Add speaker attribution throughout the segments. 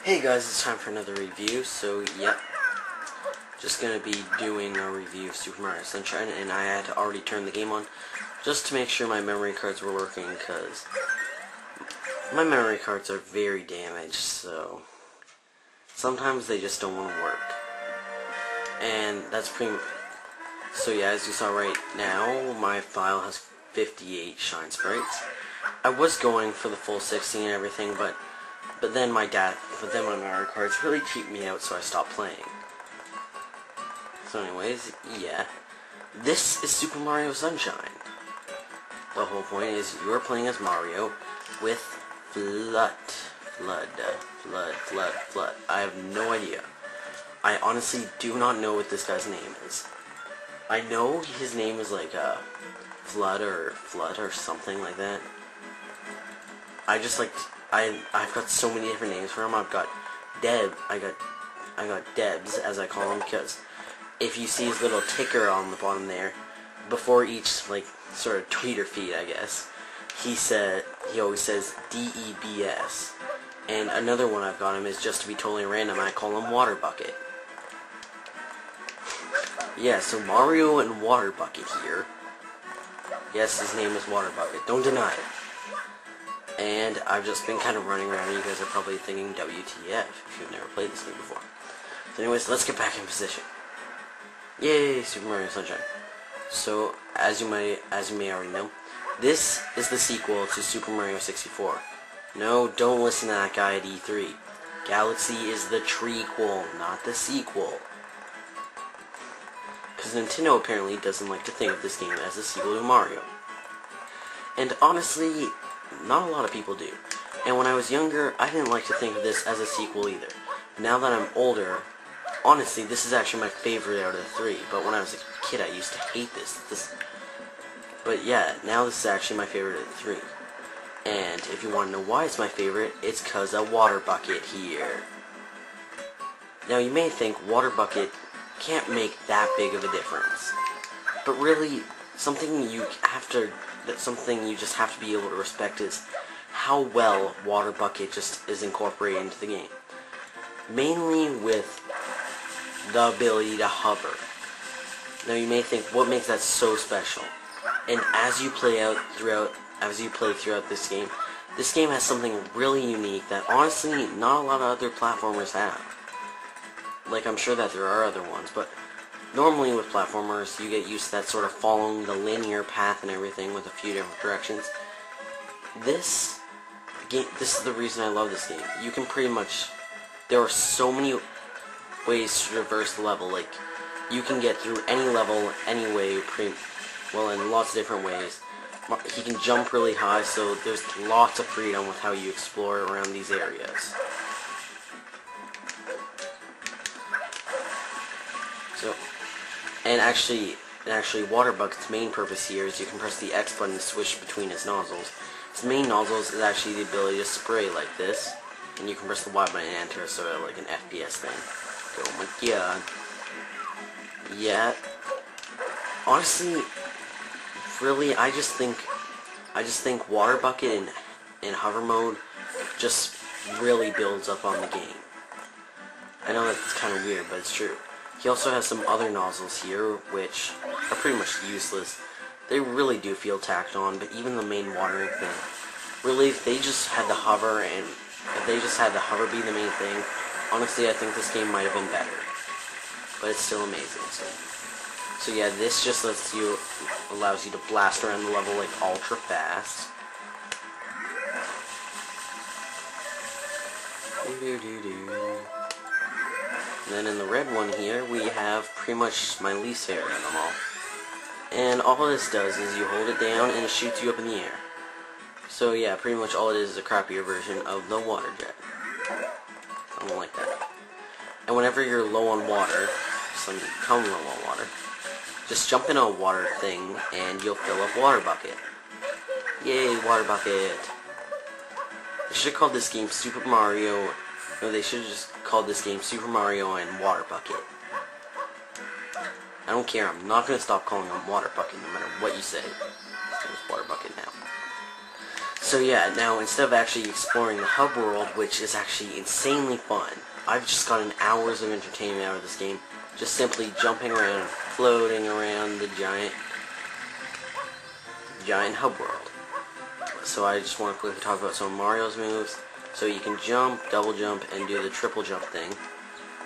Speaker 1: Hey guys, it's time for another review. So, yep, just gonna be doing a review of Super Mario Sunshine, and I had to already turn the game on just to make sure my memory cards were working, because my memory cards are very damaged, so sometimes they just don't want to work. And that's pretty much... So yeah, as you saw right now, my file has 58 shine sprites. I was going for the full 60 and everything, but then my memory cards really cheaped me out, so I stopped playing. So anyways, yeah. This is Super Mario Sunshine. The whole point is you're playing as Mario with Flood. I have no idea. I honestly do not know what this guy's name is. I know his name is like Flood or something like that. I've got so many different names for him. I've got I got Debs, as I call him, because if you see his little ticker on the bottom there, before each like sort of tweet or feed, I guess, he always says DEBS. And another one I've got him is, just to be totally random, I call him Water Bucket. Yeah, so Mario and Water Bucket here. Yes, his name is Water Bucket. Don't deny it. And I've just been kind of running around, and you guys are probably thinking WTF if you've never played this game before. So anyways, let's get back in position. Yay, Super Mario Sunshine. So, as you may already know, this is the sequel to Super Mario 64. No, don't listen to that guy at E3. Galaxy is the trequel, not the sequel. Because Nintendo apparently doesn't like to think of this game as a sequel to Mario. And honestly, not a lot of people do. And when I was younger, I didn't like to think of this as a sequel either. Now that I'm older, honestly, this is actually my favorite out of the three. But when I was a kid, I used to hate this. But yeah, now this is actually my favorite of the three. And if you want to know why it's my favorite, it's because of Water Bucket here. Now you may think Water Bucket can't make that big of a difference. But really, something you just have to be able to respect is how well Water Bucket just is incorporated into the game. Mainly with the ability to hover. Now you may think, what makes that so special? And as you play throughout this game has something really unique that honestly not a lot of other platformers have. Like, I'm sure that there are other ones, but normally with platformers, you get used to that sort of following the linear path and everything with a few different directions. This is the reason I love this game. You can pretty much... There are so many ways to traverse the level. Like, you can get through any level, any way, in lots of different ways. He can jump really high, so there's lots of freedom with how you explore around these areas. And actually, Water Bucket's main purpose here is you can press the X button to switch between his nozzles. His main nozzles is actually the ability to spray like this, and you can press the Y button and enter, sort of like an FPS thing. Oh my god. Yeah. Honestly, really, I just think Water Bucket in hover mode just really builds up on the game. I know that's kind of weird, but it's true. He also has some other nozzles here, which are pretty much useless. They really do feel tacked on, but even the main watering thing, really, if they just had the hover be the main thing, honestly, I think this game might have been better. But it's still amazing. So yeah, this just allows you to blast around the level like ultra fast. And then in the red one here, we have pretty much my least favorite of them all. And all this does is you hold it down and it shoots you up in the air. So yeah, pretty much all it is a crappier version of the water jet. I don't like that. And whenever you're low on water, some become low on water, just jump in a water thing and you'll fill up Water Bucket. Yay, Water Bucket! They should have called this game Super Mario... No, they should have just called this game Super Mario and Water Bucket. I don't care, I'm not going to stop calling him Water Bucket no matter what you say. His name is Water Bucket now. So yeah, now instead of actually exploring the hub world, which is actually insanely fun, I've just gotten hours of entertainment out of this game, just simply jumping around, floating around the giant hub world. So I just want to quickly talk about some of Mario's moves. So you can jump, double jump, and do the triple jump thing.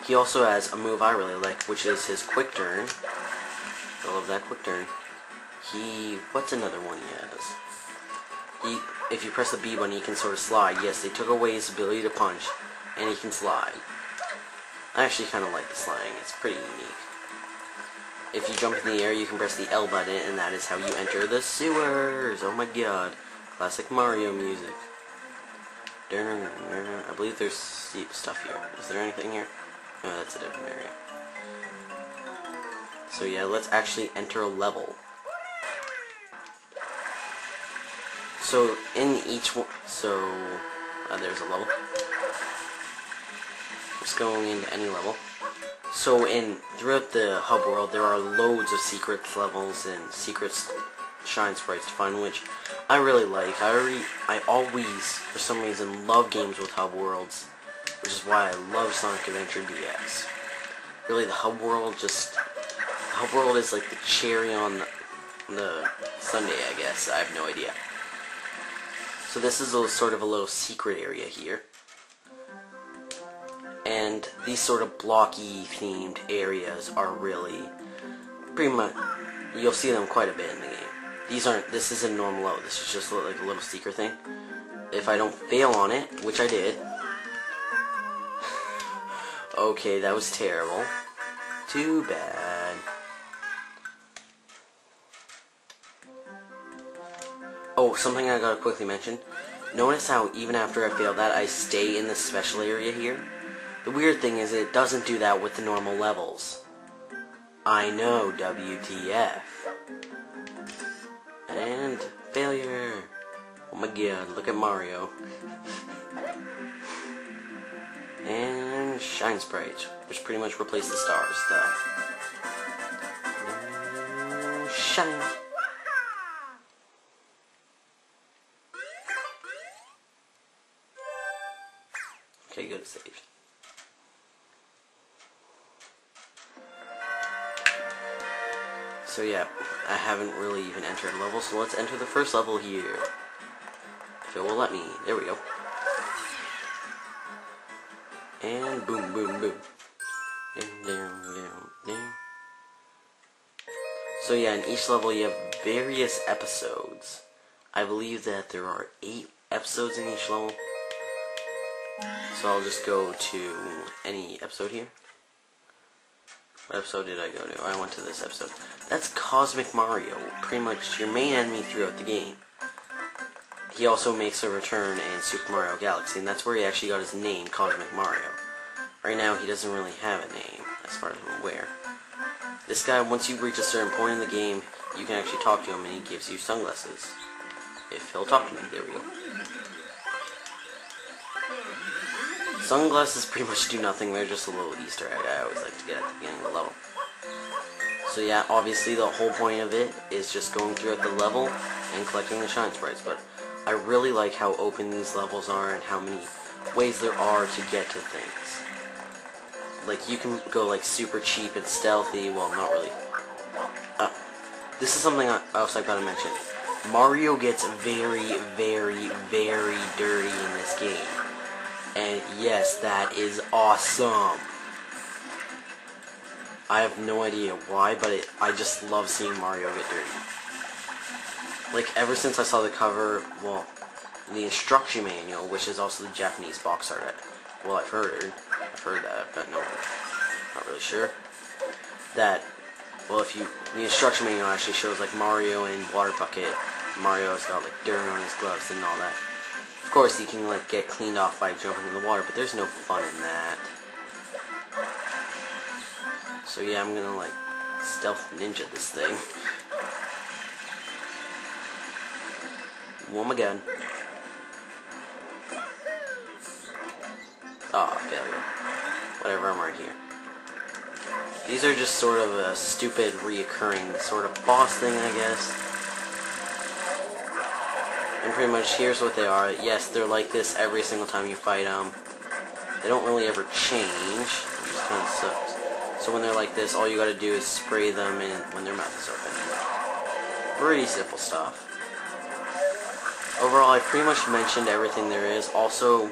Speaker 1: He also has a move I really like, which is his quick turn. I love that quick turn. What's another one he has? If you press the B button, he can sort of slide. Yes, they took away his ability to punch, and he can slide. I actually kind of like the sliding. It's pretty unique. If you jump in the air, you can press the L button, and that is how you enter the sewers. Oh my god. Classic Mario music. I believe there's stuff here. Is there anything here? No, that's a different area. So yeah, let's actually enter a level. So in each one, there's a level. Just going into any level. So throughout the hub world, there are loads of secret levels and secret shine sprites to find, which I really like. I always, for some reason, love games with hub worlds, which is why I love Sonic Adventure DX. Really, the hub world is like the cherry on the sundae, I guess. I have no idea. So this is sort of a little secret area here. And these sort of blocky themed areas are really pretty much, you'll see them quite a bit in the game. This isn't normal level, this is just like a little secret thing. If I don't fail on it, which I did. Okay, that was terrible. Too bad. Oh, something I gotta quickly mention. Notice how even after I failed that, I stay in this special area here? The weird thing is it doesn't do that with the normal levels. I know, WTF. And failure. Oh my god, look at Mario. And shine sprites, which pretty much replace the star stuff. Shine. Okay, good save. So yeah, I haven't really even entered a level, so let's enter the first level here. If it will let me. There we go. And boom, boom, boom. And down, down, down. So yeah, in each level you have various episodes. I believe that there are 8 episodes in each level. So I'll just go to any episode here. What episode did I go to? I went to this episode. That's Cosmic Mario, pretty much your main enemy throughout the game. He also makes a return in Super Mario Galaxy, and that's where he actually got his name, Cosmic Mario. Right now, he doesn't really have a name, as far as I'm aware. This guy, once you reach a certain point in the game, you can actually talk to him, and he gives you sunglasses. If he'll talk to me, there we go. Sunglasses pretty much do nothing, they're just a little Easter egg I always like to get at the beginning of the level. So yeah, obviously the whole point of it is just going throughout the level and collecting the shine sprites, but I really like how open these levels are and how many ways there are to get to things. Like, you can go like super cheap and stealthy, well, not really. This is something else I gotta mention. Mario gets very, very, very dirty in this game. And yes, that is awesome. I have no idea why, but I just love seeing Mario get dirty. Like, ever since I saw the cover, well, the instruction manual, which is also the Japanese box art, well, I've heard that, but no, not really sure. That, well, the instruction manual actually shows, like, Mario in water bucket. Mario's got, like, dirt on his gloves and all that. Of course, he can, like, get cleaned off by jumping in the water, but there's no fun in that. So yeah, I'm gonna, like, stealth ninja this thing. Oh my god. Ah, failure. Whatever, I'm right here. These are just sort of a stupid, reoccurring sort of boss thing, I guess. And pretty much here's what they are. Yes, they're like this every single time you fight them. They don't really ever change, which kind of sucks. So when they're like this, all you gotta do is spray them in when their mouth is open. Pretty simple stuff. Overall, I've pretty much mentioned everything there is. Also,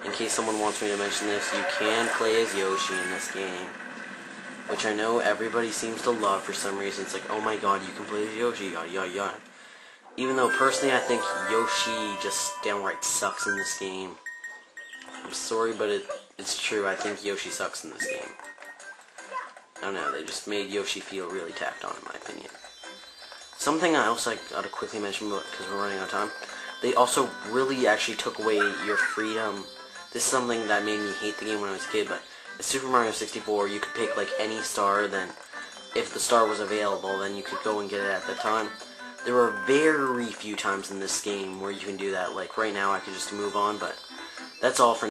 Speaker 1: in case someone wants me to mention this, you can play as Yoshi in this game, which I know everybody seems to love for some reason. It's like, oh my god, you can play as Yoshi, yada yada yada. Even though, personally, I think Yoshi just downright sucks in this game. I'm sorry, but it's true. I think Yoshi sucks in this game. I don't know, they just made Yoshi feel really tacked on, in my opinion. Something else I gotta quickly mention, because we're running out of time, they also really actually took away your freedom. This is something that made me hate the game when I was a kid, but in Super Mario 64, you could pick, like, any star, then if the star was available, then you could go and get it at the time. There are very few times in this game where you can do that. Like, right now, I could just move on, but that's all for